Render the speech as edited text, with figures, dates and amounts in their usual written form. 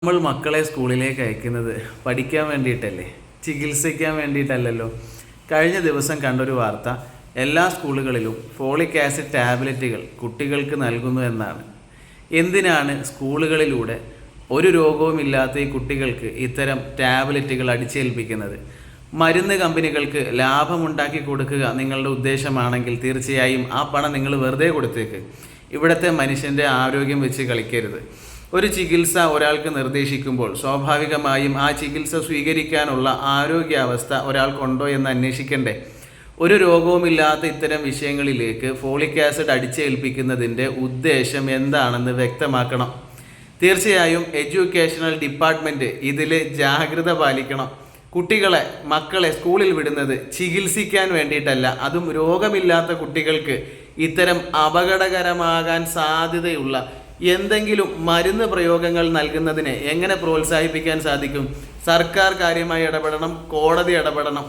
നമ്മൾ മക്കളെ സ്കൂളിലേക്ക് അയക്കുന്നത് പഠിക്കാൻ വേണ്ടിയിട്ടല്ലേ, ചികിത്സിക്കാൻ വേണ്ടിയിട്ടല്ലല്ലോ. കഴിഞ്ഞ ദിവസം കണ്ടൊരു വാർത്ത, എല്ലാ സ്കൂളുകളിലും ഫോളിക് ആസിഡ് ടാബ്ലറ്റുകൾ കുട്ടികൾക്ക് നൽകുന്നു എന്നാണ്. എന്തിനാണ് സ്കൂളുകളിലൂടെ ഒരു രോഗവുമില്ലാത്ത ഈ കുട്ടികൾക്ക് ഇത്തരം ടാബ്ലറ്റുകൾ അടിച്ചേൽപ്പിക്കുന്നത്? മരുന്ന് കമ്പനികൾക്ക് ലാഭമുണ്ടാക്കി കൊടുക്കുക നിങ്ങളുടെ ഉദ്ദേശമാണെങ്കിൽ തീർച്ചയായും ആ പണം നിങ്ങൾ വെറുതെ കൊടുത്തേക്ക്. ഇവിടുത്തെ മനുഷ്യൻ്റെ ആരോഗ്യം വെച്ച് കളിക്കരുത്. ഒരു ചികിത്സ ഒരാൾക്ക് നിർദ്ദേശിക്കുമ്പോൾ സ്വാഭാവികമായും ആ ചികിത്സ സ്വീകരിക്കാനുള്ള ആരോഗ്യാവസ്ഥ ഒരാൾക്കുണ്ടോ എന്ന് അന്വേഷിക്കണ്ടേ? ഒരു രോഗവുമില്ലാത്ത ഇത്തരം വിഷയങ്ങളിലേക്ക് ഫോളിക് ആസിഡ് അടിച്ചേൽപ്പിക്കുന്നതിൻ്റെ ഉദ്ദേശം എന്താണെന്ന് വ്യക്തമാക്കണം. തീർച്ചയായും എഡ്യൂക്കേഷണൽ ഡിപ്പാർട്ട്മെൻറ്റ് ഇതിൽ ജാഗ്രത പാലിക്കണം. മക്കളെ സ്കൂളിൽ വിടുന്നത് ചികിത്സിക്കാൻ വേണ്ടിയിട്ടല്ല, അതും രോഗമില്ലാത്ത കുട്ടികൾക്ക് ഇത്തരം അപകടകരമാകാൻ സാധ്യതയുള്ള എന്തെങ്കിലും മരുന്ന് പ്രയോഗങ്ങൾ നൽകുന്നതിനെ എങ്ങനെ പ്രോത്സാഹിപ്പിക്കാൻ സാധിക്കും? സർക്കാർ കാര്യമായി ഇടപെടണം, കോടതി ഇടപെടണം.